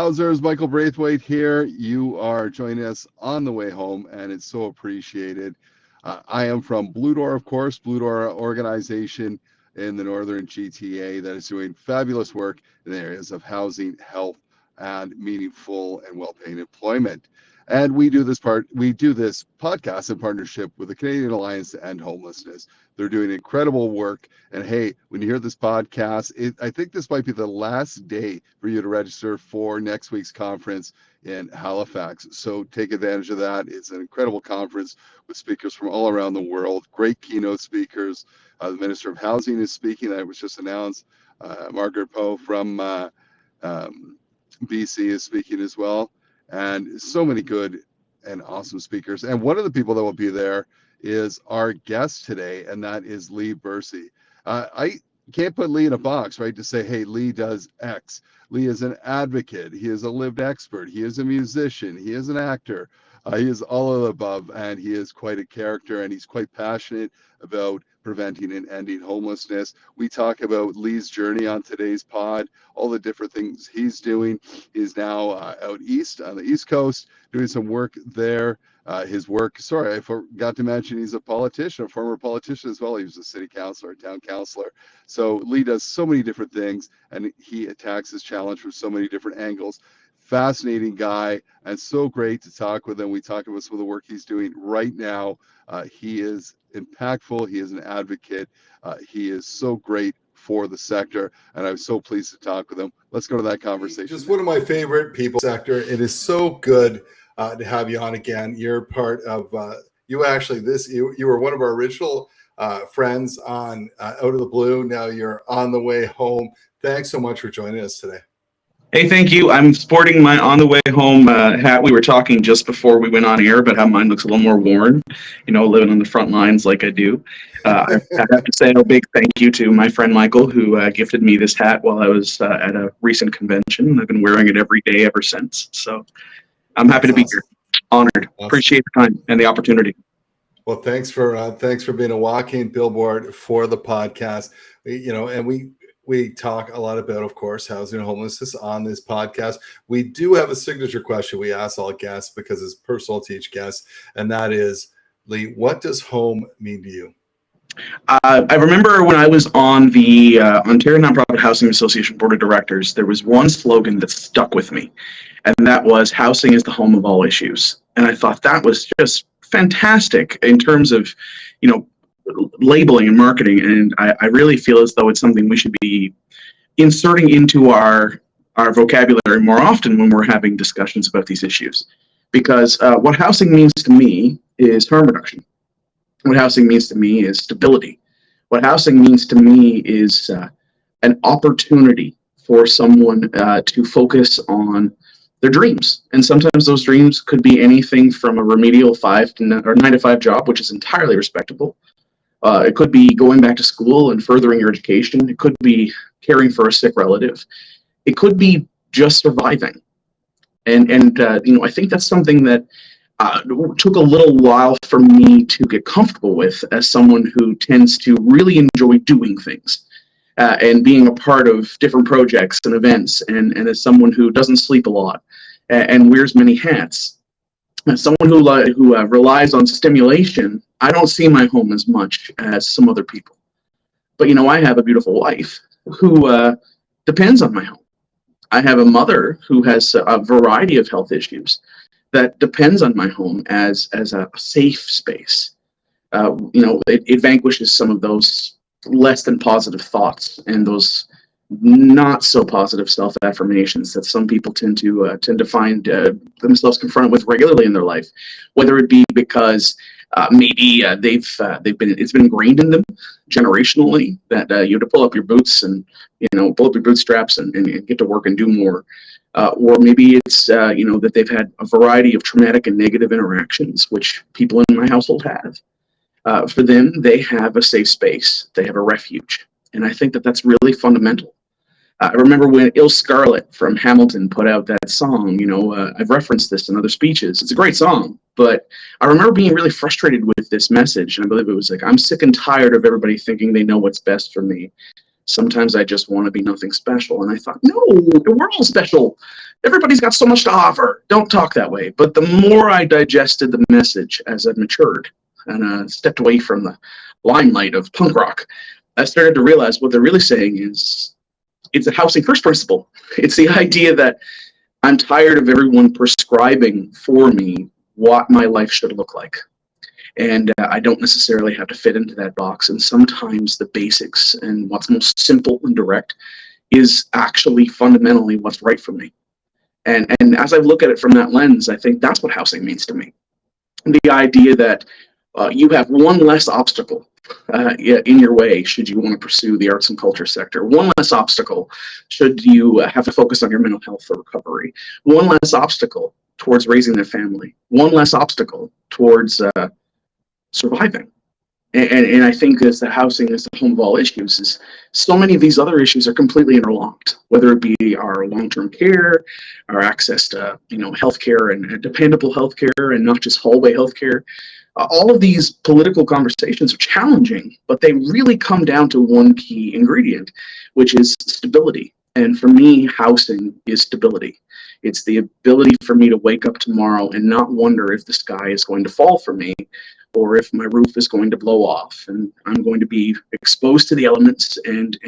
Housers, Michael Braithwaite here. You are joining us on the way home, and it's so appreciated. I am from Blue Door, of course, Blue Door organization in the Northern GTA that is doing fabulous work in the areas of housing, health, and meaningful and well-paid employment. And we do this podcast in partnership with the Canadian Alliance to End Homelessness. They're doing incredible work. And hey, when you hear this podcast, I think this might be the last day for you to register for next week's conference in Halifax. So take advantage of that. It's an incredible conference with speakers from all around the world, great keynote speakers. The Minister of Housing is speaking. That was just announced. Margaret Poe from BC is speaking as well. And so many good and awesome speakers. And one of the people that will be there is our guest today, and that is Leigh Bursey. I can't put Leigh in a box, right, to say, hey, Leigh does X. Leigh is an advocate. He is a lived expert. He is a musician. He is an actor. He is all of the above, and he is quite a character, and he's quite passionate about preventing and ending homelessness. We talk about Leigh's journey on today's pod, all the different things he's doing. He's now out east on the East Coast doing some work there. His work, sorry, I forgot to mention he's a politician, a former politician as well. He was a city councilor, a town councilor. So Leigh does so many different things, and he attacks his challenge from so many different angles. Fascinating guy, and so great to talk with him. We talk about some of the work he's doing right now. He is impactful. He is an advocate. He is so great for the sector, and I'm so pleased to talk with him. Let's go to that conversation. Just one of my favorite people sector. It is so good to have you on again. You're part of you were one of our original friends on Out of the Blue. Now you're on the way home. Thanks so much for joining us today. Hey, thank you. I'm sporting my on the way home hat. We were talking just before we went on air about how mine looks a little more worn, living on the front lines like I do. I have to say a big thank you to my friend Michael, who gifted me this hat while I was at a recent convention. I've been wearing it every day ever since. So I'm happy to be here. Honored. Awesome. Appreciate the time and the opportunity. Well, thanks for being a walking billboard for the podcast. We talk a lot about, of course, housing and homelessness on this podcast. We do have a signature question we ask all guests because it's personal to each guest, and that is, Leigh, what does home mean to you? I remember when I was on the Ontario Nonprofit Housing Association Board of Directors, there was one slogan that stuck with me, and that was, housing is the home of all issues. And I thought that was just fantastic in terms of, labeling and marketing, and I really feel as though it's something we should be inserting into our vocabulary more often when we're having discussions about these issues. Because what housing means to me is harm reduction. What housing means to me is stability. What housing means to me is an opportunity for someone to focus on their dreams. And sometimes those dreams could be anything from a remedial 9 to 5 job, which is entirely respectable. It could be going back to school and furthering your education. It could be caring for a sick relative. It could be just surviving. And I think that's something that took a little while for me to get comfortable with as someone who tends to really enjoy doing things and being a part of different projects and events, and as someone who doesn't sleep a lot and wears many hats. As someone who relies on stimulation, I don't see my home as much as some other people. But, I have a beautiful wife who depends on my home. I have a mother who has a variety of health issues that depends on my home as a safe space. It vanquishes some of those less than positive thoughts and those not so positive self-affirmations that some people tend to find themselves confronted with regularly in their life, whether it be because maybe it's been ingrained in them generationally that you have to pull up your boots and pull up your bootstraps and get to work and do more, or maybe it's that they've had a variety of traumatic and negative interactions, which people in my household have. For them, they have a safe space, they have a refuge, and I think that that's really fundamental. I remember when Il Scarlet from Hamilton put out that song, I've referenced this in other speeches. It's a great song, but I remember being really frustrated with this message. And I believe it was like, I'm sick and tired of everybody thinking they know what's best for me. Sometimes I just want to be nothing special. And I thought, no, we're all special. Everybody's got so much to offer. Don't talk that way. But the more I digested the message as I matured and stepped away from the limelight of punk rock, I started to realize what they're really saying is it's a housing first principle. It's the idea that I'm tired of everyone prescribing for me what my life should look like. And I don't necessarily have to fit into that box. And sometimes the basics and what's most simple and direct is actually fundamentally what's right for me. And as I look at it from that lens, I think that's what housing means to me. The idea that you have one less obstacle in your way should you want to pursue the arts and culture sector. One less obstacle should you have to focus on your mental health or recovery. One less obstacle towards raising their family. One less obstacle towards surviving. And I think as the housing is the home of all issues, is so many of these other issues are completely interlocked, whether it be our long-term care, our access to healthcare and dependable healthcare and not just hallway healthcare. All of these political conversations are challenging, but they really come down to one key ingredient, which is stability. And for me, housing is stability. It's the ability for me to wake up tomorrow and not wonder if the sky is going to fall for me or if my roof is going to blow off and I'm going to be exposed to the elements and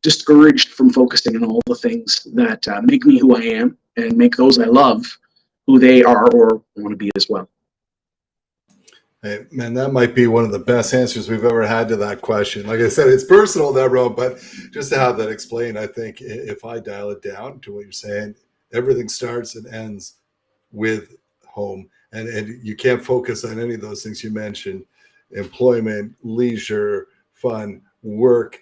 discouraged from focusing on all the things that make me who I am and make those I love who they are or want to be as well. Hey, man, that might be one of the best answers we've ever had to that question. Like I said, it's personal, that road, but just to have that explained, I think if I dial it down to what you're saying, everything starts and ends with home. And you can't focus on any of those things you mentioned: employment, leisure, fun, work,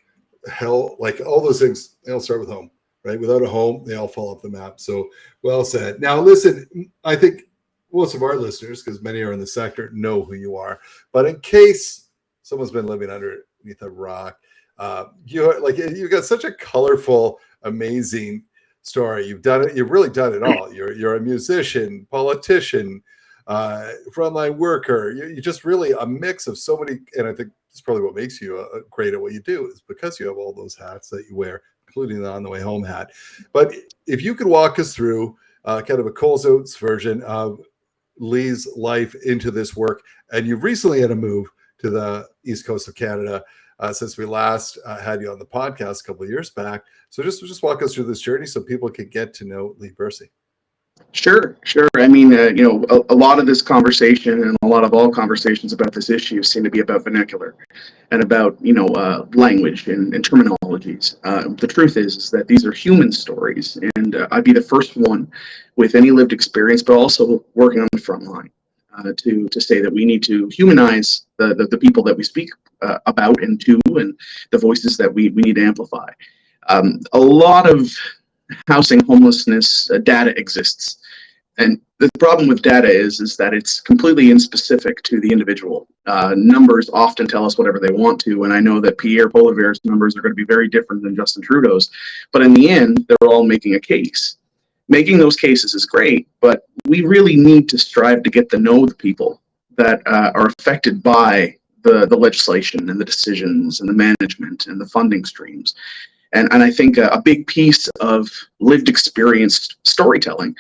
health, like all those things, they all start with home, right? Without a home, they all fall off the map. So well said. Now, listen, I think most of our listeners, because many are in the sector, know who you are. But in case someone's been living underneath a rock, you've got such a colorful, amazing story. You've done it. You've really done it all. You're a musician, politician, frontline worker. You're just really a mix of so many. And I think that's probably what makes you great at what you do, is because you have all those hats that you wear, including the On the Way Home hat. But if you could walk us through kind of a Coles Oates version of Leigh's life into this work, and you've recently had a move to the East Coast of Canada since we last had you on the podcast a couple of years back. So just walk us through this journey so people can get to know Leigh Bursey. Sure. I mean, a lot of this conversation and a lot of all conversations about this issue seem to be about vernacular and about, language and terminologies. The truth is that these are human stories, and I'd be the first one with any lived experience, but also working on the front line to say that we need to humanize the people that we speak about and to, and the voices that we need to amplify. A lot of housing homelessness data exists. And the problem with data is that it's completely inspecific to the individual. Numbers often tell us whatever they want to, and I know that Pierre Poilievre's numbers are going to be very different than Justin Trudeau's, but in the end, they're all making a case. Making those cases is great, but we really need to strive to get to know the people that are affected by the legislation and the decisions and the management and the funding streams. And I think a big piece of lived experience storytelling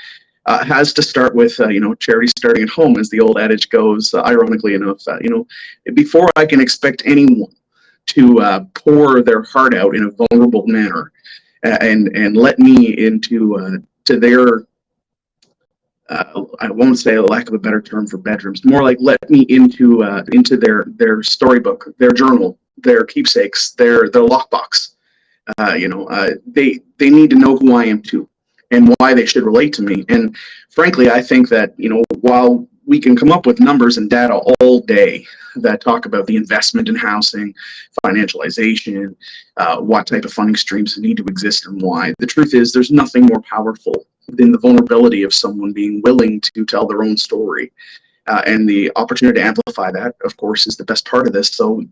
has to start with, charity starting at home, as the old adage goes, ironically enough. Before I can expect anyone to pour their heart out in a vulnerable manner and let me into to their, I won't say a lack of a better term for bedrooms, more like let me into their storybook, their journal, their keepsakes, their lockbox. They need to know who I am too and why they should relate to me. And frankly, I think that, while we can come up with numbers and data all day that talk about the investment in housing, financialization, what type of funding streams need to exist and why, the truth is there's nothing more powerful than the vulnerability of someone being willing to tell their own story. And the opportunity to amplify that, of course, is the best part of this. So,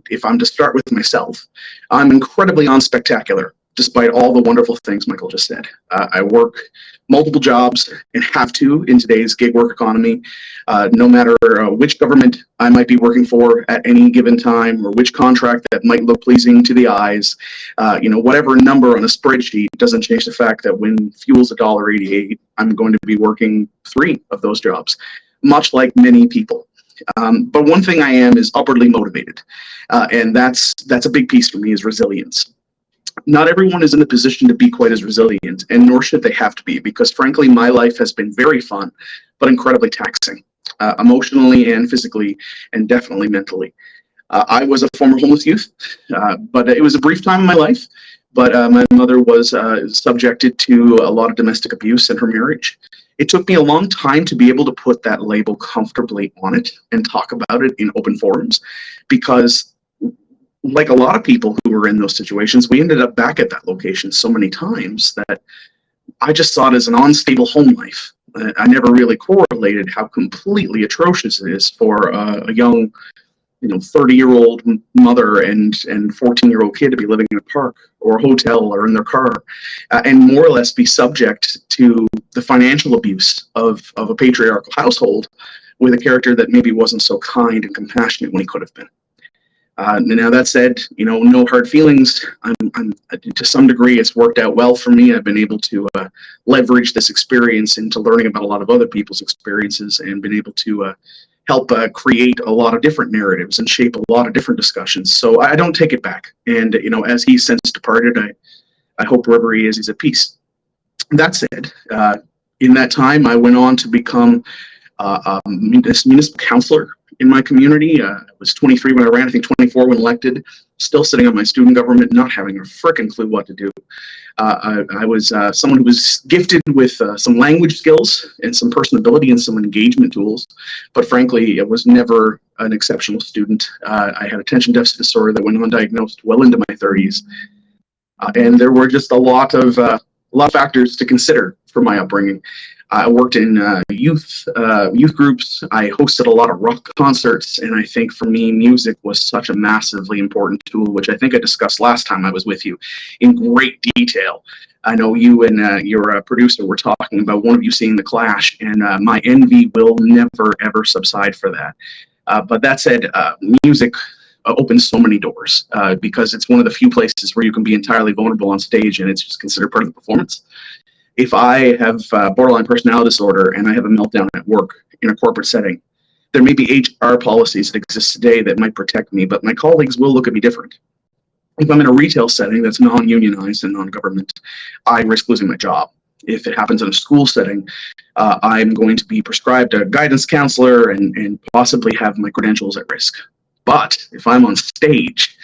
if I'm to start with myself, I'm incredibly unspectacular. despite all the wonderful things Michael just said. I work multiple jobs and have to in today's gig work economy, no matter which government I might be working for at any given time, or which contract that might look pleasing to the eyes. Whatever number on a spreadsheet doesn't change the fact that when fuel's $1.88, I'm going to be working 3 of those jobs, much like many people. But one thing I am is upwardly motivated, and that's a big piece for me, is resilience. Not everyone is in the position to be quite as resilient, and nor should they have to be, because frankly, my life has been very fun, but incredibly taxing, emotionally and physically, and definitely mentally. I was a former homeless youth, but it was a brief time in my life. But my mother was subjected to a lot of domestic abuse in her marriage. It took me a long time to be able to put that label comfortably on it and talk about it in open forums, because like a lot of people who were in those situations, we ended up back at that location so many times that I just saw it as an unstable home life. I never really correlated how completely atrocious it is for a young, 30-year-old mother and 14-year-old kid to be living in a park or a hotel or in their car, and more or less be subject to the financial abuse of a patriarchal household with a character that maybe wasn't so kind and compassionate when he could have been. Now that said, no hard feelings. I'm to some degree, it's worked out well for me. I've been able to leverage this experience into learning about a lot of other people's experiences, and been able to help create a lot of different narratives and shape a lot of different discussions. So I don't take it back. And as he's since departed, I hope wherever he is, he's at peace. That said, in that time, I went on to become a municipal councillor in my community. I was 23 when I ran, I think 24 when elected, still sitting on my student government, not having a frickin' clue what to do. I was someone who was gifted with some language skills and some personability and some engagement tools, but frankly, I was never an exceptional student. I had attention deficit disorder that went undiagnosed well into my 30s. And there were just a lot of factors to consider for my upbringing. I worked in youth groups. I hosted a lot of rock concerts, and I think for me, music was such a massively important tool, which I think I discussed last time I was with you in great detail. I know you and your producer were talking about one of you seeing The Clash, and my envy will never, ever subside for that. But that said, music opens so many doors because it's one of the few places where you can be entirely vulnerable on stage, and it's just considered part of the performance. If I have borderline personality disorder and I have a meltdown at work in a corporate setting, there may be HR policies that exist today that might protect me, but my colleagues will look at me different. If I'm in a retail setting that's non-unionized and non-government, I risk losing my job. If it happens in a school setting, I'm going to be prescribed a guidance counselor and possibly have my credentials at risk. But if I'm on stage,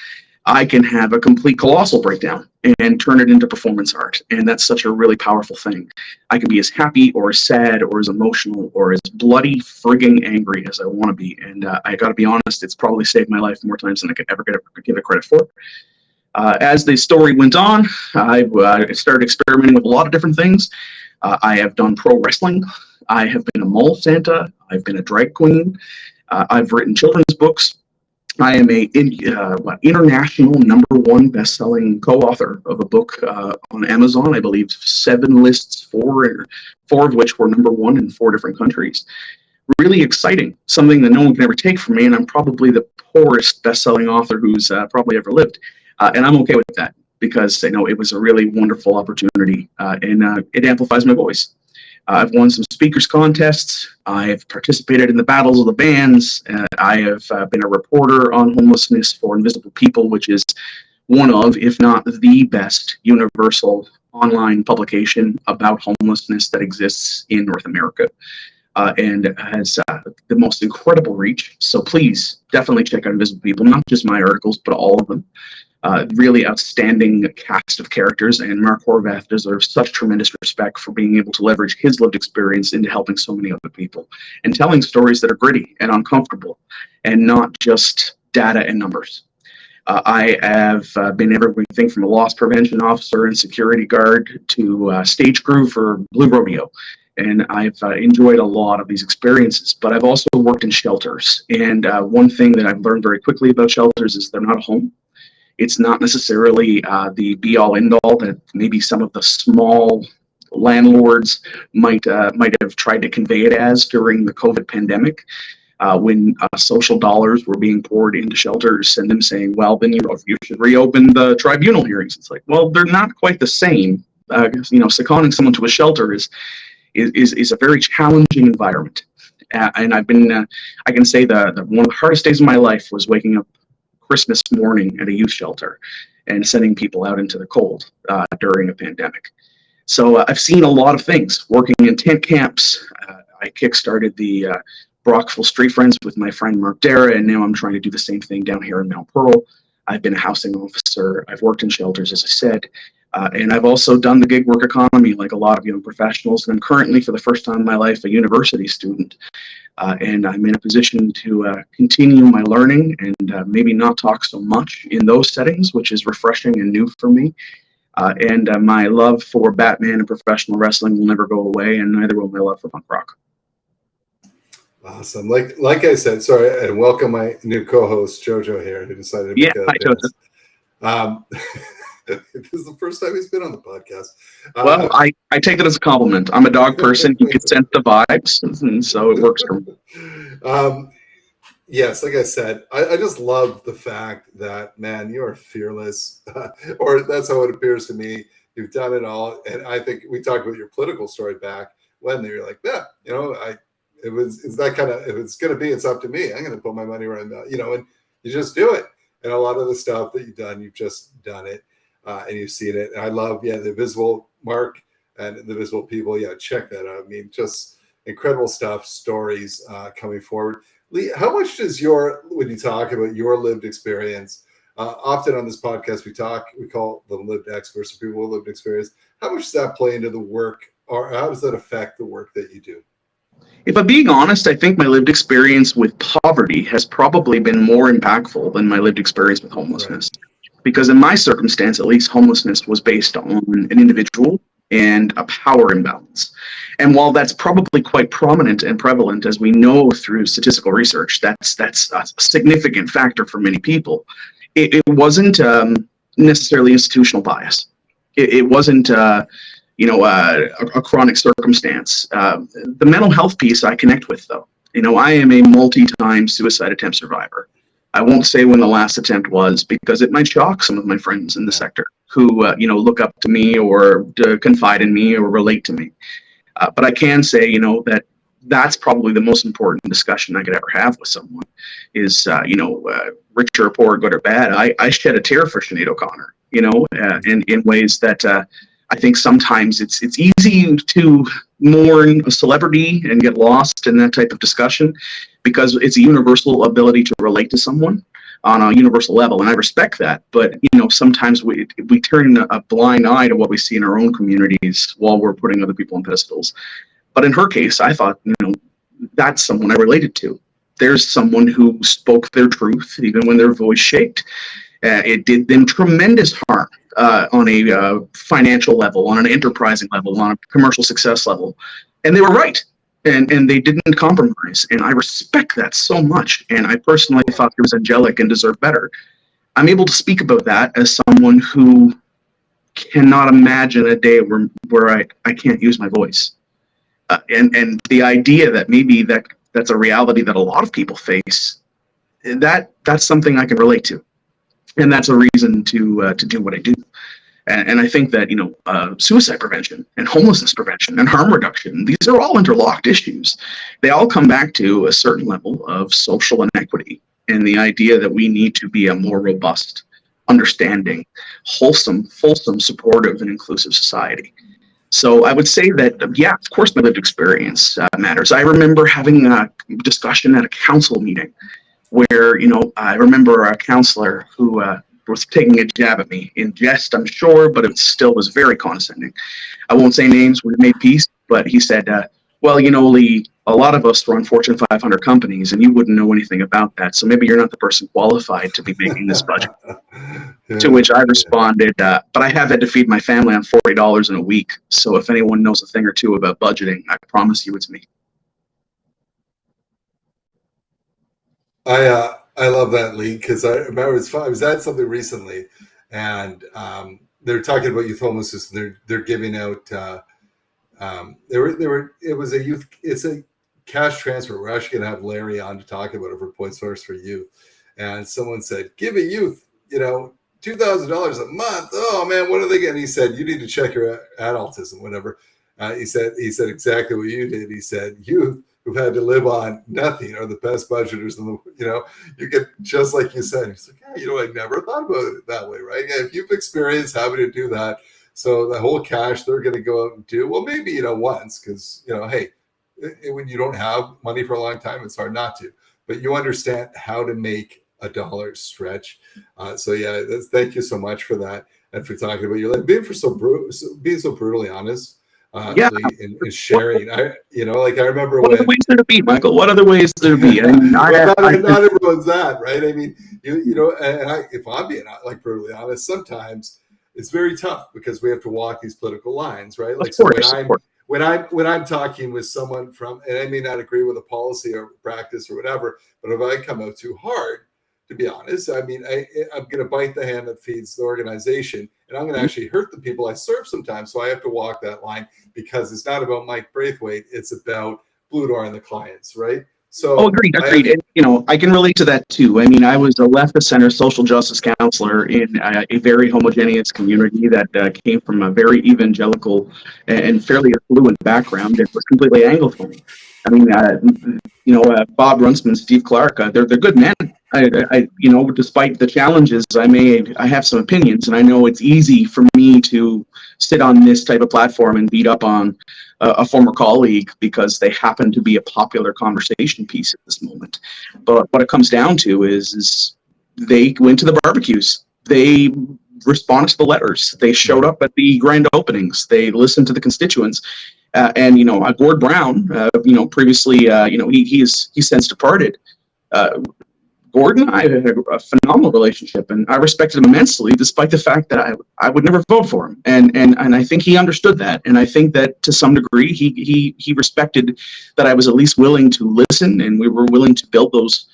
I can have a complete colossal breakdown and turn it into performance art. And that's such a really powerful thing. I can be as happy or as sad or as emotional or as bloody frigging angry as I want to be. And I got to be honest, it's probably saved my life more times than I could ever give it credit for. As the story went on, I started experimenting with a lot of different things. I have done pro wrestling. I have been a mall Santa. I've been a drag queen. I've written children's books. I am a international #1 best-selling co-author of a book on Amazon. I believe 7 lists, 4 of which were #1 in 4 different countries. Really exciting, something that no one can ever take from me, and I'm probably the poorest best-selling author who's probably ever lived. And I'm okay with that because it was a really wonderful opportunity, and it amplifies my voice. I've won some speakers contests. I've participated in the battles of the bands. I have been a reporter on homelessness for Invisible People, which is one of, if not the best, universal online publication about homelessness that exists in North America, and has the most incredible reach. So please definitely check out Invisible People, not just my articles, but all of them. Really outstanding cast of characters, and Mark Horvath deserves such tremendous respect for being able to leverage his lived experience into helping so many other people and telling stories that are gritty and uncomfortable and not just data and numbers. I have been everything from a loss prevention officer and security guard to stage crew for Blue Rodeo. And I've enjoyed a lot of these experiences, but I've also worked in shelters. And one thing that I've learned very quickly about shelters is they're not a home. It's not necessarily the be-all, end-all that maybe some of the small landlords might have tried to convey it as during the COVID pandemic, when social dollars were being poured into shelters, and them saying, well, then you should reopen the tribunal hearings. It's like, well, they're not quite the same. Seconding someone to a shelter is a very challenging environment. And I've been, I can say that one of the hardest days of my life was waking up Christmas morning at a youth shelter and sending people out into the cold during a pandemic. So I've seen a lot of things. Working in tent camps, I kickstarted the Brockville Street Friends with my friend Mark Dara, and now I'm trying to do the same thing down here in Mount Pearl. I've been a housing officer. I've worked in shelters, as I said, and I've also done the gig work economy like a lot of young professionals. And I'm currently, for the first time in my life, a university student. And I'm in a position to continue my learning and maybe not talk so much in those settings, which is refreshing and new for me. And my love for Batman and professional wrestling will never go away, and neither will my love for punk rock. Awesome. Like I said, sorry, and welcome my new co-host Jojo here, who decided to make this is the first time he's been on the podcast. Well, I take it as a compliment. I'm a dog person. You can sense the vibes, and so it works for me. Yes, like I said, I just love the fact that, man, you are fearless, or that's how it appears to me. You've done it all, and I think we talked about your political story back when you're like, yeah, it's that kind of, if it's going to be, it's up to me. I'm going to put my money where I'm, and you just do it. And a lot of the stuff that you've done, you've just done it, and you've seen it. And I love, the visible Mark and the visible people. Yeah, check that out. I mean, just incredible stuff, stories coming forward. Leigh, how much does when you talk about your lived experience, often on this podcast, we call them lived experts, or people with lived experience. How much does that play into the work, or how does that affect the work that you do? If I'm being honest, I think my lived experience with poverty has probably been more impactful than my lived experience with homelessness. Right. Because in my circumstance, at least, homelessness was based on an individual and a power imbalance. And while that's probably quite prominent and prevalent, as we know through statistical research, that's a significant factor for many people. It wasn't necessarily institutional bias. It wasn't a chronic circumstance. The mental health piece I connect with, though. I am a multi-time suicide attempt survivor. I won't say when the last attempt was, because it might shock some of my friends in the sector who, look up to me or confide in me or relate to me. But I can say, that's probably the most important discussion I could ever have with someone is, rich or poor, good or bad. I shed a tear for Sinead O'Connor, in ways that I think sometimes it's easy to mourn a celebrity and get lost in that type of discussion because it's a universal ability to relate to someone on a universal level. And I respect that. But, sometimes we turn a blind eye to what we see in our own communities while we're putting other people on pedestals. But in her case, I thought, that's someone I related to. There's someone who spoke their truth, even when their voice shaked. It did them tremendous harm on a financial level, on an enterprising level, on a commercial success level. And they were right. And they didn't compromise. And I respect that so much. And I personally thought he was angelic and deserved better. I'm able to speak about that as someone who cannot imagine a day where I can't use my voice. And the idea that maybe that's a reality that a lot of people face, that's something I can relate to. And that's a reason to do what I do. And I think that, suicide prevention and homelessness prevention and harm reduction, these are all interlocked issues. They all come back to a certain level of social inequity and the idea that we need to be a more robust, understanding, wholesome, supportive, and inclusive society. So I would say that, of course, my lived experience matters. I remember having a discussion at a council meeting where, I remember a counselor who was taking a jab at me in jest, I'm sure, but it still was very condescending. I won't say names, we made peace, but he said, Leigh, a lot of us run Fortune 500 companies and you wouldn't know anything about that. So maybe you're not the person qualified to be making this budget. To which I responded, but I have had to feed my family on $40 in a week. So if anyone knows a thing or two about budgeting, I promise you it's me. I love that, Lee, because I remember I was at something recently, and they're talking about youth homelessness. And they're giving out. It was a youth. It's a cash transfer. We're actually going to have Larry on to talk about it for Point Source for Youth. And someone said, "Give a youth, $2,000 a month. Oh man, what are they getting?" He said, "You need to check your adultism, whatever." He said exactly what you did. He said, "Youth who've had to live on nothing are the best budgeters in the, you get just like you said." He's like, "Yeah, I never thought about it that way, right? Yeah, if you've experienced having to do that, so the whole cash they're going to go out and do, well, maybe, once, because, hey, when you don't have money for a long time, it's hard not to, but you understand how to make a dollar stretch." So yeah, thank you so much for that. And for talking about your life, being so brutally honest, Yeah. in sharing. I remember What when. other ways there to be, Michael? What other ways there to be? I mean, Well, not everyone's that, right? I mean, if I'm being brutally honest, sometimes it's very tough because we have to walk these political lines, right? Like, so when I'm talking with someone from, and I may not agree with a policy or practice or whatever, but if I come out too hard, to be honest, I mean, I'm going to bite the hand that feeds the organization, and I'm going to actually hurt the people I serve sometimes. So I have to walk that line because it's not about Mike Braithwaite. It's about Blue Door and the clients, right? So, agreed. And, I can relate to that too. I mean, I was a left of center social justice counselor in a very homogeneous community that came from a very evangelical and fairly affluent background. It was completely Anglophone. I mean, Bob Runciman, Steve Clark, they're good men. Despite the challenges, I have some opinions, and I know it's easy for me to sit on this type of platform and beat up on a former colleague because they happen to be a popular conversation piece at this moment. But what it comes down to is they went to the barbecues. They responded to the letters. They showed up at the grand openings. They listened to the constituents. Gord Brown, previously, he's since departed. Gordon and I had a phenomenal relationship, and I respected him immensely, despite the fact that I would never vote for him. And I think he understood that, and I think that to some degree he respected that I was at least willing to listen, and we were willing to build those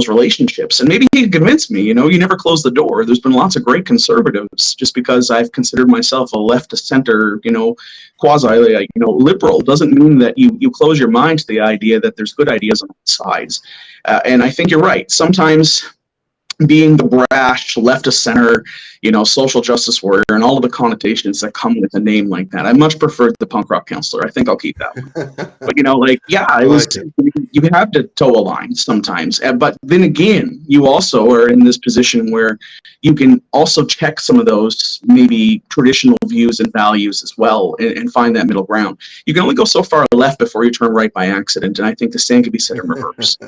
relationships. And maybe he convinced me. You never close the door. There's been lots of great conservatives. Just because I've considered myself a left to center, quasi, liberal, doesn't mean that you close your mind to the idea that there's good ideas on both sides. And I think you're right. Sometimes being the brash left of center, social justice warrior, and all of the connotations that come with a name like that, I much preferred the punk rock counselor. I think I'll keep that one. But you have to toe a line sometimes. But then again, you also are in this position where you can also check some of those maybe traditional views and values as well, and find that middle ground. You can only go so far left before you turn right by accident, and I think the same can be said in reverse.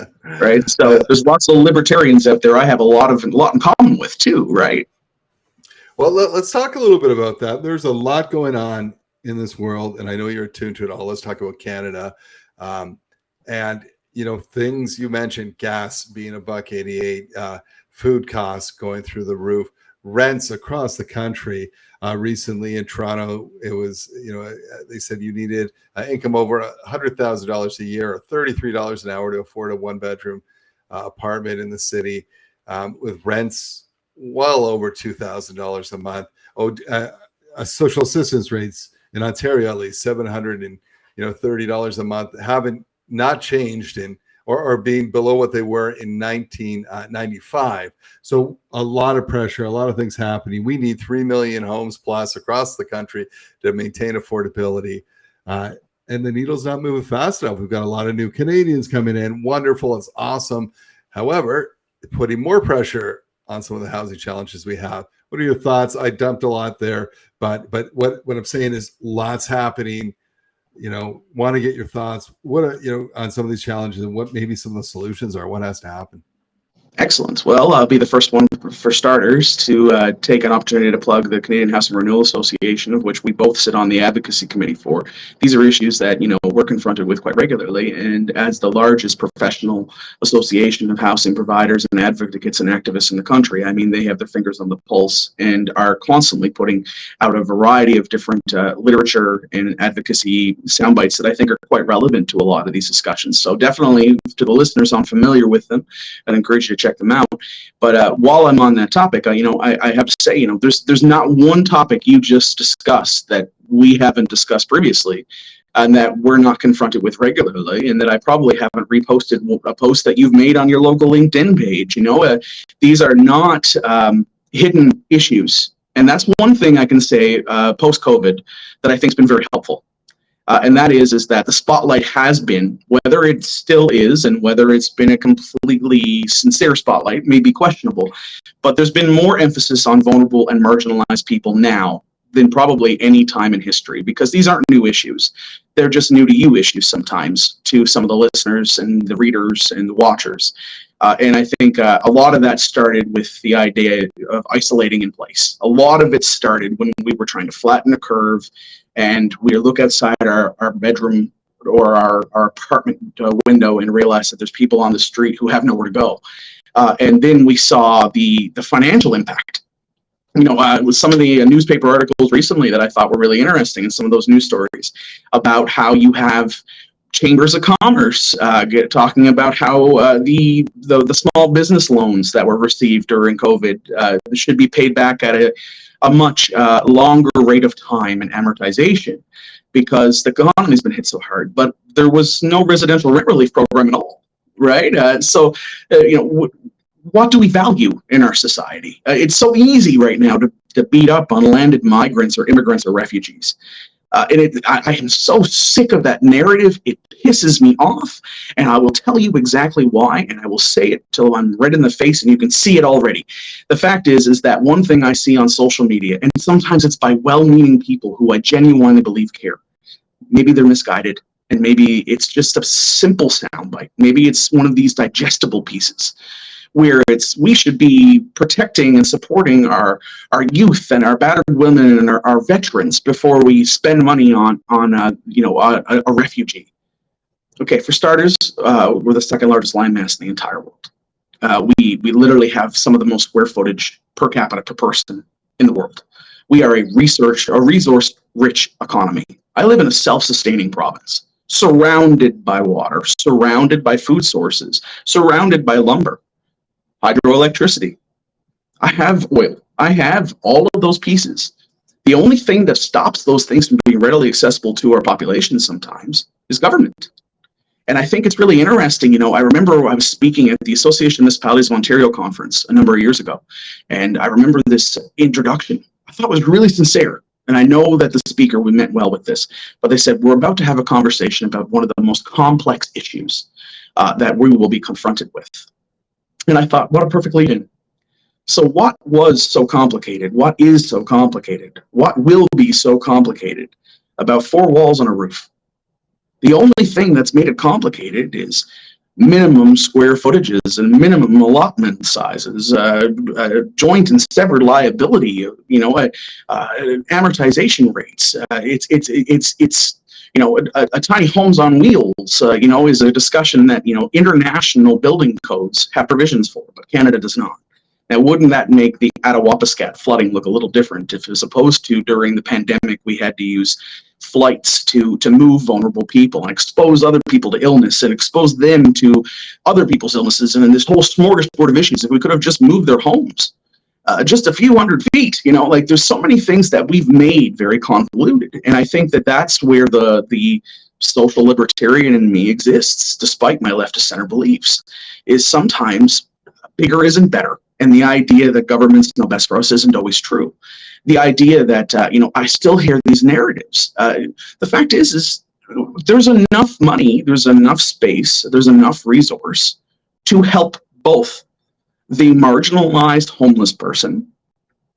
Right? So there's lots of libertarians out there I have a lot in common with too, right? Well, let's talk a little bit about that. There's a lot going on in this world, and I know you're attuned to it all. Let's talk about Canada. And things you mentioned, gas being $1.88, food costs going through the roof, rents across the country. Recently in Toronto, it was, they said you needed income over $100,000 a year, or $33 an hour to afford a one-bedroom apartment in the city, with rents well over $2,000 a month. Social assistance rates in Ontario, at least $730 a month, haven't not changed or being below what they were in 1995. So a lot of pressure, a lot of things happening. We need 3 million homes plus across the country to maintain affordability. And the needle's not moving fast enough. We've got a lot of new Canadians coming in. Wonderful. It's awesome. However, putting more pressure on some of the housing challenges we have. What are your thoughts? I dumped a lot there, but what I'm saying is lots happening. Want to get your thoughts. What are, on some of these challenges, and what maybe some of the solutions are? What has to happen? Excellent. Well, I'll be the first one for starters to take an opportunity to plug the Canadian Housing Renewal Association, of which we both sit on the advocacy committee for. These are issues that, we're confronted with quite regularly. And as the largest professional association of housing providers and advocates and activists in the country, I mean, they have their fingers on the pulse and are constantly putting out a variety of different literature and advocacy sound bites that I think are quite relevant to a lot of these discussions. So definitely to the listeners unfamiliar with them, I'd encourage you to check them out. But while I'm on that topic, I have to say, there's not one topic you just discussed that we haven't discussed previously, and that we're not confronted with regularly, and that I probably haven't reposted a post that you've made on your local LinkedIn page. These are not hidden issues, and that's one thing I can say post-COVID that I think has been very helpful. And that is that the spotlight has been, whether it still is and whether it's been a completely sincere spotlight may be questionable, but there's been more emphasis on vulnerable and marginalized people now than probably any time in history, because these aren't new issues. They're just new to you issues sometimes, to some of the listeners and the readers and the watchers. And I think a lot of that started with the idea of isolating in place. A lot of it started when we were trying to flatten a curve, and we look outside our bedroom or our apartment window and realize that there's people on the street who have nowhere to go. And then we saw the financial impact. With some of the newspaper articles recently that I thought were really interesting, and some of those news stories about how you have chambers of commerce talking about how the small business loans that were received during COVID should be paid back at a much longer rate of time and amortization, because the economy's been hit so hard. But there was no residential rent relief program at all, right? So what do we value in our society? It's so easy right now to beat up on landed migrants or immigrants or refugees. And I am so sick of that narrative. It pisses me off, and I will tell you exactly why, and I will say it till I'm red in the face and you can see it already. The fact is that one thing I see on social media, and sometimes it's by well-meaning people who I genuinely believe care. Maybe they're misguided, and maybe it's just a simple soundbite. Maybe it's one of these digestible pieces, where we should be protecting and supporting our youth and our battered women and our veterans before we spend money on a refugee. Okay, for starters, we're the second largest landmass in the entire world. We literally have some of the most square footage per capita per person in the world. We are a resource-rich economy. I live in a self-sustaining province, surrounded by water, surrounded by food sources, surrounded by lumber, hydroelectricity. I have oil. I have all of those pieces. The only thing that stops those things from being readily accessible to our population sometimes is government. And I think it's really interesting. I remember I was speaking at the Association of Municipalities of Ontario conference a number of years ago, and I remember this introduction. I thought it was really sincere. And I know that the speaker, we meant well with this, but they said, we're about to have a conversation about one of the most complex issues that we will be confronted with. And I thought, what a perfect lead-in. So what was so complicated? What is so complicated? What will be so complicated about four walls and a roof? The only thing that's made it complicated is minimum square footages and minimum allotment sizes, joint and severed liability, amortization rates. It's a tiny homes on wheels, is a discussion that, international building codes have provisions for, but Canada does not. Now, wouldn't that make the Attawapiskat flooding look a little different if, as opposed to during the pandemic, we had to use flights to move vulnerable people and expose other people to illness and expose them to other people's illnesses, and in this whole smorgasbord of issues, if we could have just moved their homes just a few hundred feet, there's so many things that we've made very convoluted. And I think that that's where the social libertarian in me exists, despite my left of center beliefs, is sometimes bigger isn't better. And the idea that governments know best for us isn't always true. The idea that, I still hear these narratives. The fact is there's enough money, there's enough space, there's enough resource to help both the marginalized homeless person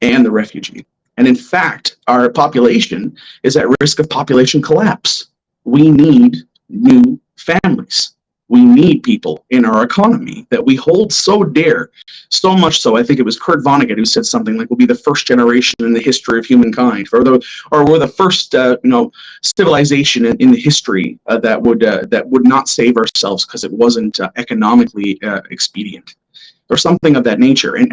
and the refugee. And in fact, our population is at risk of population collapse. We need new families. We need people in our economy that we hold so dear, so much so. I think it was Kurt Vonnegut who said something like, "We'll be the first generation in the history of humankind, or we're the first, civilization in the history that would not save ourselves because it wasn't economically expedient, or something of that nature." And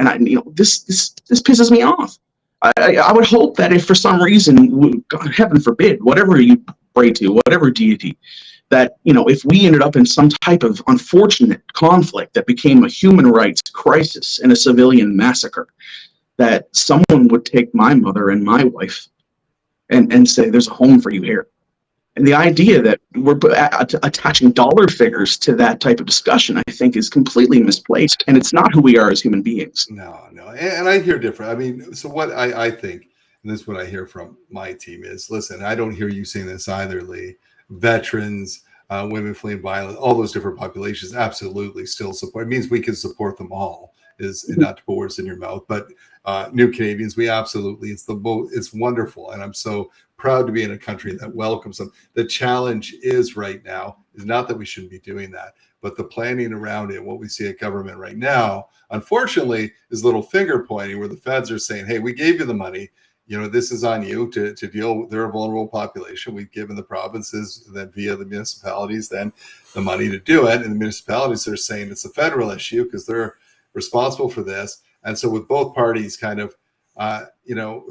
this pisses me off. I would hope that if for some reason, God, heaven forbid, whatever you pray to, whatever deity, that, if we ended up in some type of unfortunate conflict that became a human rights crisis and a civilian massacre, that someone would take my mother and my wife and say, "There's a home for you here." And the idea that we're attaching dollar figures to that type of discussion, I think, is completely misplaced, and it's not who we are as human beings. No. And I hear different. I mean, so what I think, and this is what I hear from my team is, listen, I don't hear you saying this either, Leigh. Veterans, women fleeing violence, all those different populations absolutely still support. It means we can support them all, is not to put words in your mouth, but new Canadians, we absolutely, it's wonderful. And I'm so proud to be in a country that welcomes them. The challenge is right now is not that we shouldn't be doing that, but the planning around it. What we see at government right now, unfortunately, is little finger pointing where the feds are saying, "Hey, we gave you the money. This is on you to deal with their vulnerable population. We've given the provinces, then via the municipalities, then the money to do it." And the municipalities are saying it's a federal issue because they're responsible for this. And so with both parties kind of,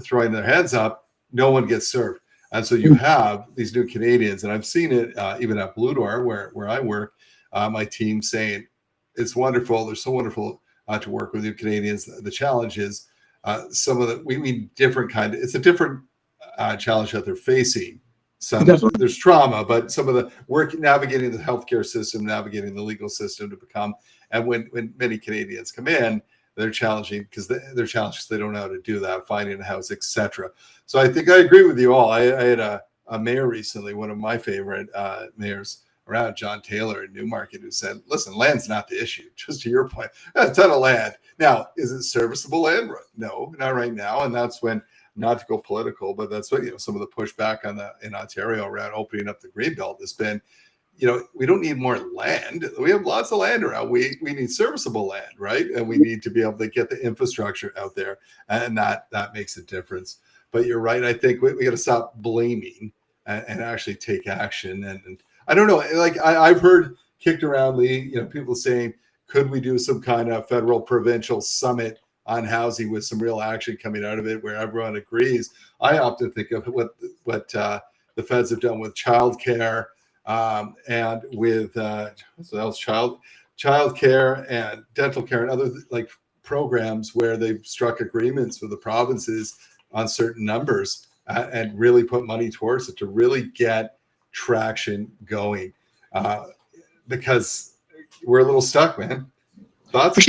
throwing their heads up, no one gets served. And so you have these new Canadians, and I've seen it even at Blue Door, where I work, my team saying, "It's wonderful. They're so wonderful to work with new Canadians." The challenge is, we need different it's a different challenge that they're facing. There's trauma, but some of the work navigating the healthcare system, navigating the legal system to become, and when many Canadians come in, they're challenging because they're challenged because they don't know how to do that, finding a house, etc. So I think I agree with you all. I had a mayor recently, one of my favorite mayors around, John Taylor in Newmarket, who said, "Listen, land's not the issue." Just to your point, a ton of land. Now, is it serviceable land? No, not right now. And that's when, not to go political, but that's what, some of the pushback in Ontario around opening up the Greenbelt has been, we don't need more land. We have lots of land around. We need serviceable land, right? And we need to be able to get the infrastructure out there. And that makes a difference. But you're right. I think we got to stop blaming and actually take action. And I don't know, like I've heard kicked around, Leigh, people saying, could we do some kind of federal provincial summit on housing with some real action coming out of it where everyone agrees? I often think of what the feds have done with childcare and with childcare and dental care and other programs where they've struck agreements with the provinces on certain numbers and really put money towards it to really get traction going, because we're a little stuck, man. Thoughts? For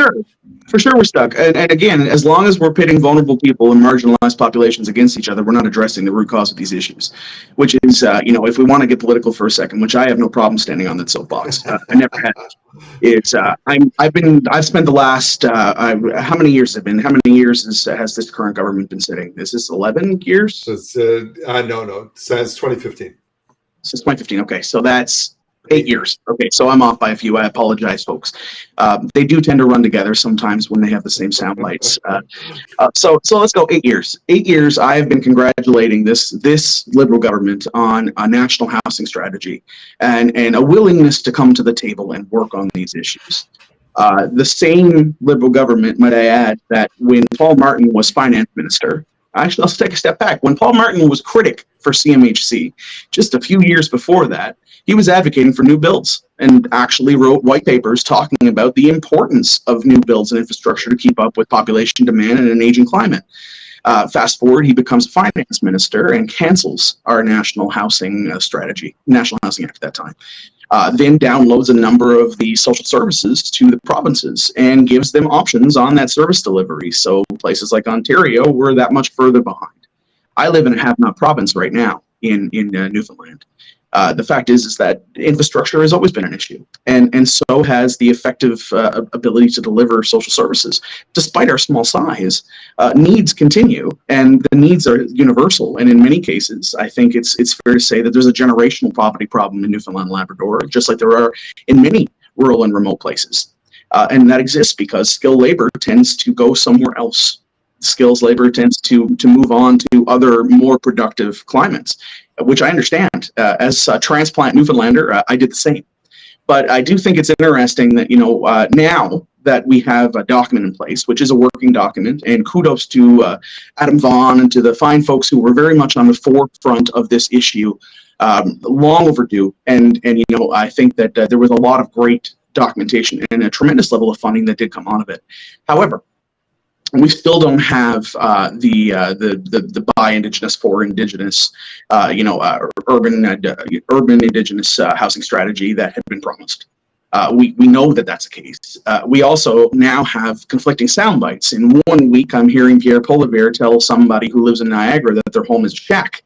sure we're stuck. And again, as long as we're pitting vulnerable people and marginalized populations against each other, we're not addressing the root cause of these issues, which is, if we want to get political for a second, which I have no problem standing on that soapbox. I never had. It's I've spent the last how many years has this current government been sitting? Is this 11 years? So it's no, since 2015. Since 2015. Okay, so that's 8 years. Okay, so I'm off by a few. I apologize, folks. They do tend to run together sometimes when they have the same sound bites. So let's go 8 years. 8 years I have been congratulating this Liberal government on a national housing strategy and a willingness to come to the table and work on these issues. The same Liberal government, might I add, that when Paul Martin was finance minister, actually, let's take a step back. When Paul Martin was critic for CMHC, just a few years before that, he was advocating for new builds and actually wrote white papers talking about the importance of new builds and infrastructure to keep up with population demand in an aging climate. Fast forward, he becomes finance minister and cancels our national housing strategy, National Housing Act at that time. Then downloads a number of the social services to the provinces and gives them options on that service delivery. So places like Ontario were that much further behind. I live in a have-not province right now in Newfoundland. The fact is that infrastructure has always been an issue, and so has the effective ability to deliver social services. Despite our small size, needs continue, and the needs are universal. And in many cases, I think it's fair to say that there's a generational poverty problem in Newfoundland and Labrador, just like there are in many rural and remote places. And that exists because skilled labor tends to go somewhere else. Skills labor tends to move on to other more productive climates, which I understand. As a transplant Newfoundlander, I did the same. But I do think it's interesting that, now that we have a document in place, which is a working document, and kudos to Adam Vaughan and to the fine folks who were very much on the forefront of this issue, long overdue. And I think that there was a lot of great documentation and a tremendous level of funding that did come out of it. However, we still don't have the buy Indigenous for Indigenous, urban Indigenous housing strategy that had been promised. We know that that's the case. We also now have conflicting sound bites. In 1 week, I'm hearing Pierre Poilievre tell somebody who lives in Niagara that their home is a shack.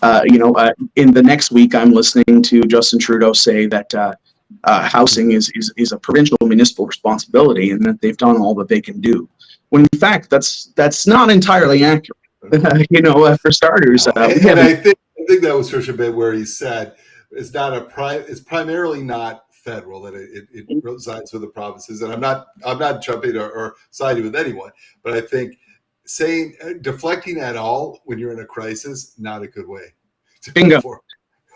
In the next week, I'm listening to Justin Trudeau say that housing is a provincial municipal responsibility and that they've done all that they can do. When in fact, that's not entirely accurate. For starters, and I think that was such a bit where he said it's primarily not federal, that it resides with the provinces. And I'm not jumping or siding with anyone, but I think saying deflecting at all when you're in a crisis, not a good way. Bingo.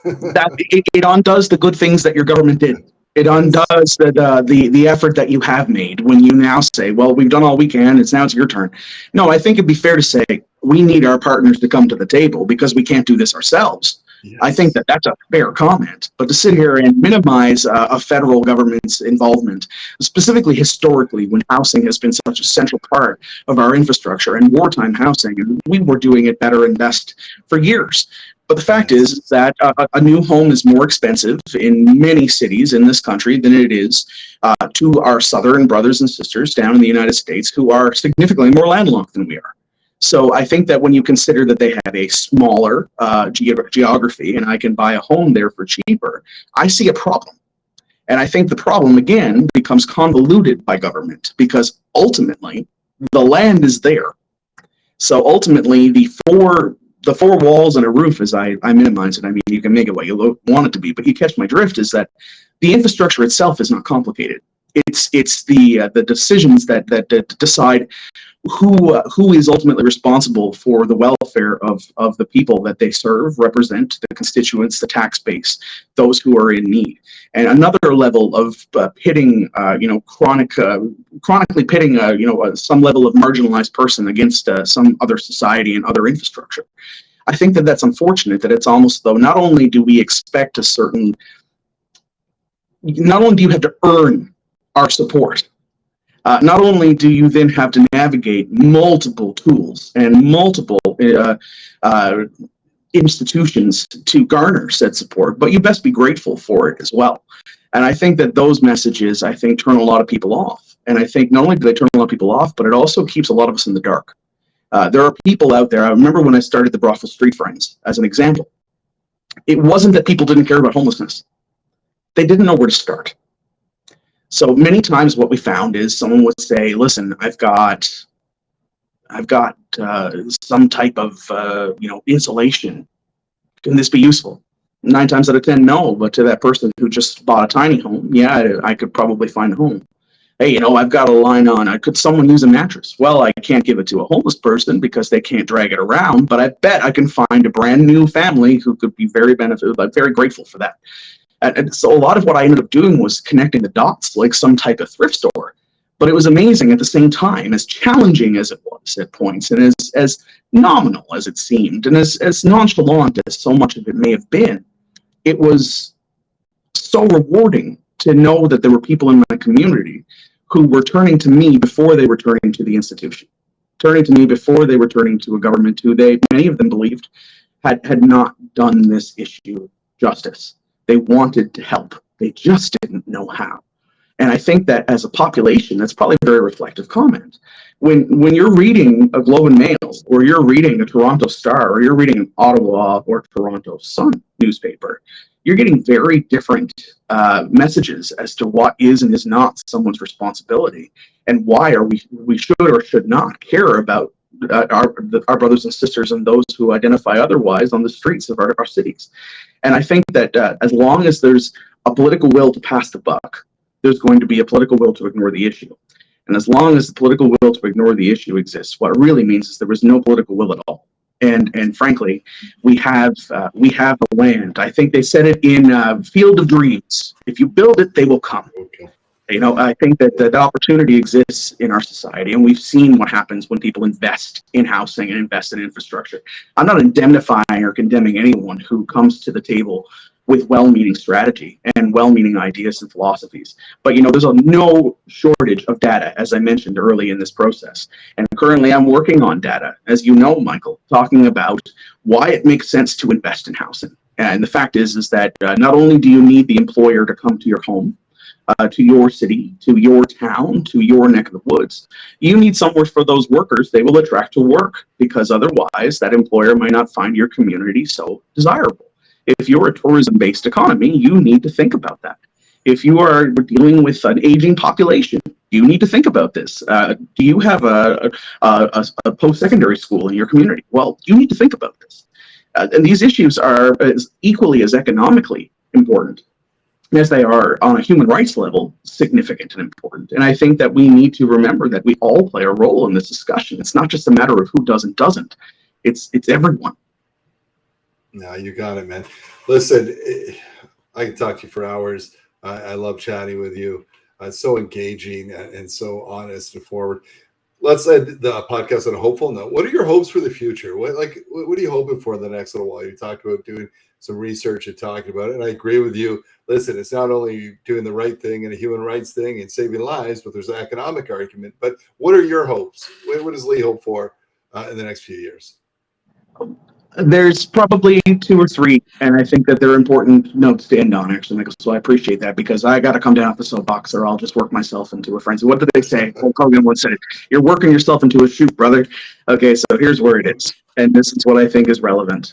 That it undoes the good things that your government did. It undoes the effort that you have made when you now say, well, we've done all we can, it's your turn. No, I think it'd be fair to say we need our partners to come to the table because we can't do this ourselves. Yes. I think that's a fair comment. But to sit here and minimize a federal government's involvement, specifically historically when housing has been such a central part of our infrastructure and wartime housing, and we were doing it better and best for years. But the fact is that a new home is more expensive in many cities in this country than it is to our southern brothers and sisters down in the United States who are significantly more landlocked than we are. So I think that when you consider that they have a smaller geography and I can buy a home there for cheaper, I see a problem. And I think the problem, again, becomes convoluted by government because ultimately the land is there. So ultimately the four walls and a roof, as I minimize it, I mean, you can make it what you want it to be, but you catch my drift, is that the infrastructure itself is not complicated. It's the decisions that decide who is ultimately responsible for the welfare of the people that they serve, represent, the constituents, the tax base, those who are in need. And another level of pitting, chronically pitting, some level of marginalized person against some other society and other infrastructure. I think that that's unfortunate, that it's almost though not only do we expect not only do you have to earn our support, not only do you then have to navigate multiple tools and multiple institutions to garner said support, but you best be grateful for it as well. And I think that those messages, turn a lot of people off. And I think not only do they turn a lot of people off, but it also keeps a lot of us in the dark. There are people out there. I remember when I started the Brothel Street Friends, as an example. It wasn't that people didn't care about homelessness. They didn't know where to start. So many times what we found is someone would say, listen, I've got some type of, insulation. Can this be useful? 9 times out of 10, no. But to that person who just bought a tiny home, yeah, I could probably find a home. Hey, I've got a line on. Could someone use a mattress? Well, I can't give it to a homeless person because they can't drag it around, but I bet I can find a brand new family who could be very grateful for that. And so a lot of what I ended up doing was connecting the dots like some type of thrift store. But it was amazing at the same time, as challenging as it was at points, and as nominal as it seemed, and as nonchalant as so much of it may have been. It was so rewarding to know that there were people in my community who were turning to me before they were turning to the institution, turning to me before they were turning to a government who many of them believed had not done this issue justice. They wanted to help. They just didn't know how. And I think that as a population, that's probably a very reflective comment. When you're reading a Globe and Mail, or you're reading a Toronto Star, or you're reading an Ottawa or Toronto Sun newspaper, you're getting very different messages as to what is and is not someone's responsibility, and why we should or should not care about our brothers and sisters and those who identify otherwise on the streets of our cities. And I think that as long as there's a political will to pass the buck, there's going to be a political will to ignore the issue. And as long as the political will to ignore the issue exists, what it really means is there was no political will at all. And frankly, we have the land. I think they said it in Field of Dreams. If you build it, they will come. Okay. You know, I think that the opportunity exists in our society, and we've seen what happens when people invest in housing and invest in infrastructure. I'm not indemnifying or condemning anyone who comes to the table with well-meaning strategy and well-meaning ideas and philosophies. But, you know, there's no shortage of data, as I mentioned early in this process. And currently I'm working on data, as you know, Michael, talking about why it makes sense to invest in housing. And the fact is that not only do you need the employer to come to your home, to your city, to your town, to your neck of the woods, you need somewhere for those workers they will attract to work, because otherwise that employer might not find your community so desirable. If you're a tourism-based economy, you need to think about that. If you are dealing with an aging population, you need to think about this. Do you have a post-secondary school in your community? Well, you need to think about this. And these issues are equally as economically important as they are on a human rights level, significant and important. And I think that we need to remember that we all play a role in this discussion. It's not just a matter of who does and doesn't. It's everyone. No, you got it, man. Listen, I can talk to you for hours. I love chatting with you. It's so engaging and so honest and forward. Let's end the podcast on a hopeful note. What are your hopes for the future? What are you hoping for in the next little while? You talked about doing some research and talking about it, and I agree with you. Listen, it's not only doing the right thing and a human rights thing and saving lives, but there's an economic argument. But what are your hopes? What does Leigh hope for in the next few years? There's probably 2 or 3, and I think that they're important notes to end on, actually, Michael. So I appreciate that, because I got to come down off the soapbox, or I'll just work myself into a frenzy. What did they say? Hulk Hogan once said it. You're working yourself into a shoot, brother. Okay, so here's where it is, and this is what I think is relevant.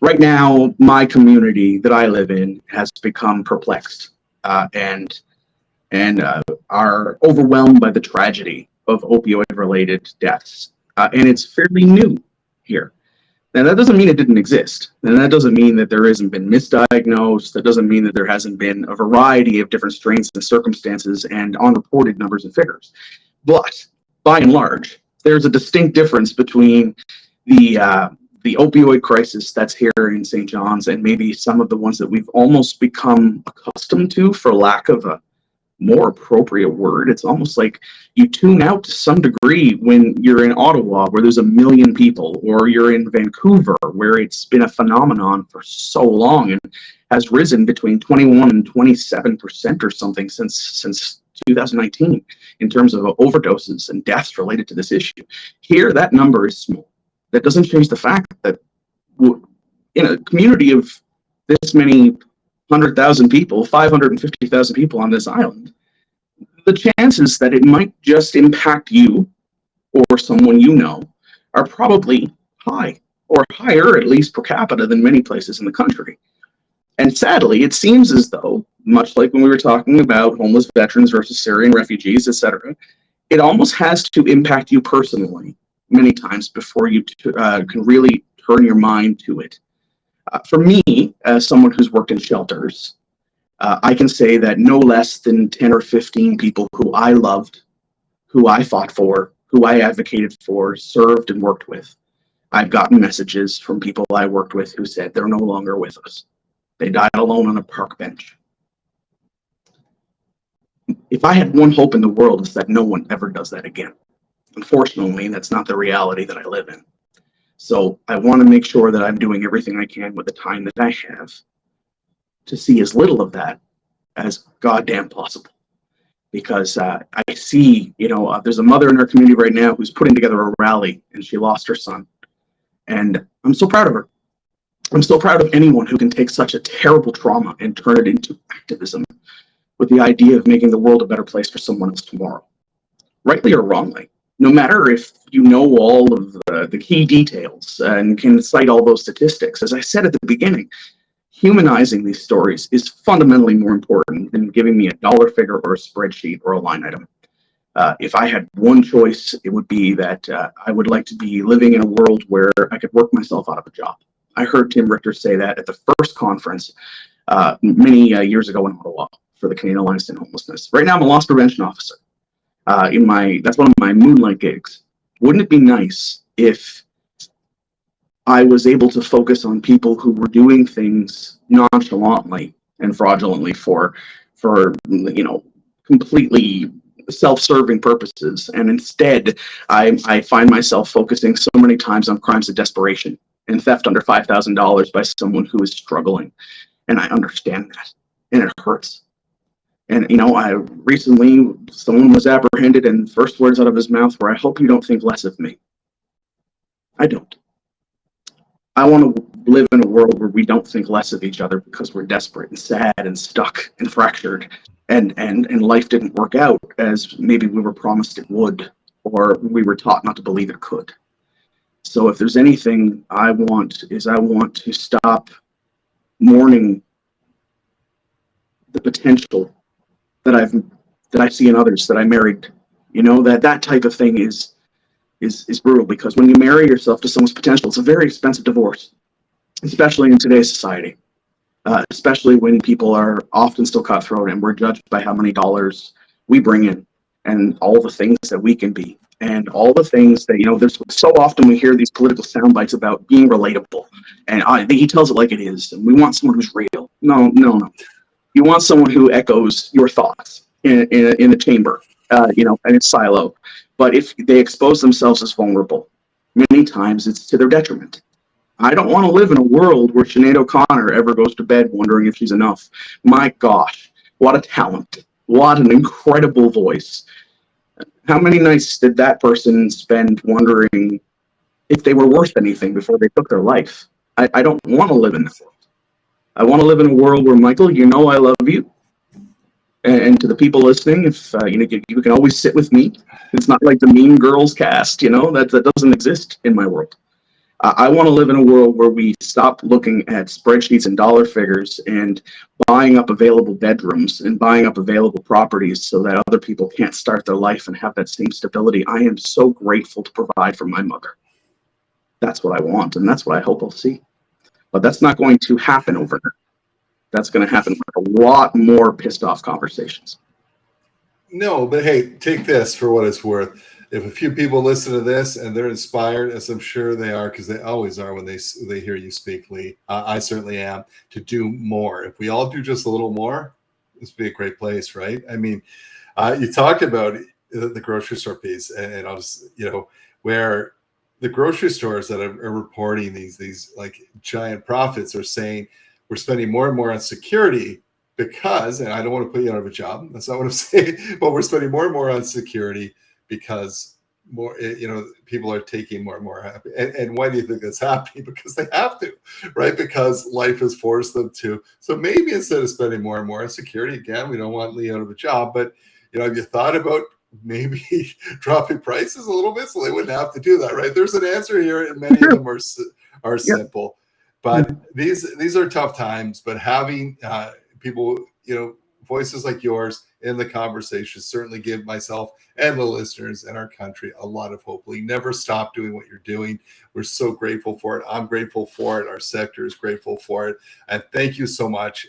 Right now, my community that I live in has become perplexed and are overwhelmed by the tragedy of opioid-related deaths, and it's fairly new here. Now, that doesn't mean it didn't exist, and that doesn't mean that there hasn't been misdiagnosed. That doesn't mean that there hasn't been a variety of different strains and circumstances and unreported numbers and figures. But by and large, there's a distinct difference between the opioid crisis that's here in St. John's and maybe some of the ones that we've almost become accustomed to, for lack of a more appropriate word. It's almost like you tune out to some degree when you're in Ottawa, where there's 1 million people, or you're in Vancouver, where it's been a phenomenon for so long and has risen between 21 and 27% or something since 2019 in terms of overdoses and deaths related to this issue. Here, that number is small. That doesn't change the fact that in a community of this many 100,000 people, 550,000 people on this island, the chances that it might just impact you or someone you know are probably high, or higher, at least per capita, than many places in the country. And sadly, it seems as though, much like when we were talking about homeless veterans versus Syrian refugees, etc., it almost has to impact you personally many times before you can really turn your mind to it. For me, as someone who's worked in shelters, I can say that no less than 10 or 15 people who I loved, who I fought for, who I advocated for, served and worked with, I've gotten messages from people I worked with who said they're no longer with us. They died alone on a park bench. If I had one hope in the world, it's that no one ever does that again. Unfortunately, that's not the reality that I live in. So I want to make sure that I'm doing everything I can with the time that I have to see as little of that as goddamn possible. Because I see, there's a mother in our community right now who's putting together a rally, and she lost her son. And I'm so proud of her. I'm so proud of anyone who can take such a terrible trauma and turn it into activism with the idea of making the world a better place for someone else tomorrow. Rightly or wrongly. No matter if you know all of the key details and can cite all those statistics, as I said at the beginning, humanizing these stories is fundamentally more important than giving me a dollar figure or a spreadsheet or a line item. If I had one choice, it would be that I would like to be living in a world where I could work myself out of a job. I heard Tim Richter say that at the first conference many years ago in Ottawa for the Canadian Alliance to End Homelessness. Right now, I'm a loss prevention officer. That's one of my moonlight gigs. Wouldn't it be nice if I was able to focus on people who were doing things nonchalantly and fraudulently for completely self-serving purposes, and instead I find myself focusing so many times on crimes of desperation and theft under $5,000 by someone who is struggling, and I understand that, and it hurts. And I recently, someone was apprehended, and first words out of his mouth were, "I hope you don't think less of me." I don't. I want to live in a world where we don't think less of each other because we're desperate and sad and stuck and fractured, and life didn't work out as maybe we were promised it would, or we were taught not to believe it could. So if there's anything I want to stop mourning the potential that I see in others that I married. That type of thing is brutal, because when you marry yourself to someone's potential, it's a very expensive divorce, especially in today's society. Especially when people are often still cutthroat, and we're judged by how many dollars we bring in, and all the things that we can be, and all the things that there's so often we hear these political sound bites about being relatable, and he tells it like it is, and we want someone who's real. No. You want someone who echoes your thoughts in the chamber, and it's silo. But if they expose themselves as vulnerable, many times it's to their detriment. I don't want to live in a world where Sinead O'Connor ever goes to bed wondering if she's enough. My gosh, what a talent. What an incredible voice. How many nights did that person spend wondering if they were worth anything before they took their life? I don't want to live in that world. I want to live in a world where, Michael, I love you. And to the people listening, if you can always sit with me. It's not like the Mean Girls cast, that doesn't exist in my world. I want to live in a world where we stop looking at spreadsheets and dollar figures and buying up available bedrooms and buying up available properties so that other people can't start their life and have that same stability. I am so grateful to provide for my mother. That's what I want, and that's what I hope I'll see. But that's not going to happen overnight. That's going to happen with a lot more pissed off conversations. No, but hey, take this for what it's worth. If a few people listen to this and they're inspired, as I'm sure they are, because they always are when they hear you speak, Leigh, I certainly am, to do more. If we all do just a little more, this would be a great place, right? I mean, you talked about the grocery store piece, and I'll just, where the grocery stores that are reporting these like giant profits are saying we're spending more and more on security because, and I don't want to put you out of a job, that's not what I'm saying, but we're spending more and more on security because more, people are taking more and more happy. And why do you think that's happening? Because they have to, right? Because life has forced them to. So maybe instead of spending more and more on security, again, we don't want Leigh out of a job, but have you thought about maybe dropping prices a little bit so they wouldn't have to do that, right? There's an answer here, and many of them are simple. But these are tough times. But having people, voices like yours in the conversation certainly give myself and the listeners and our country a lot of hope. Leigh, never stop doing what you're doing. We're so grateful for it. I'm grateful for it. Our sector is grateful for it. And thank you so much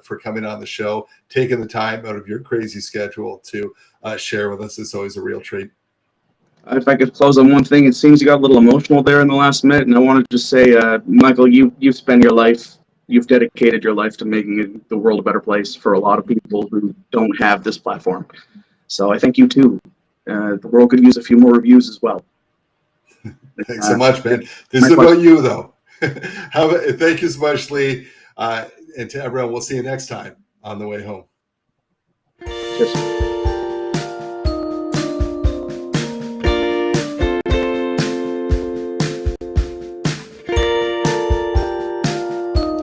for coming on the show, taking the time out of your crazy schedule to share with us. It's always a real treat. If I could close on one thing, it seems you got a little emotional there in the last minute, and I want to just say, Michael, you've spent your life, you've dedicated your life to making the world a better place for a lot of people who don't have this platform. So I thank you too. The world could use a few more reviews as well. Thanks so much, man. This is about you, though. Thank you so much, Leigh. And to everyone, we'll see you next time on the way home. Cheers.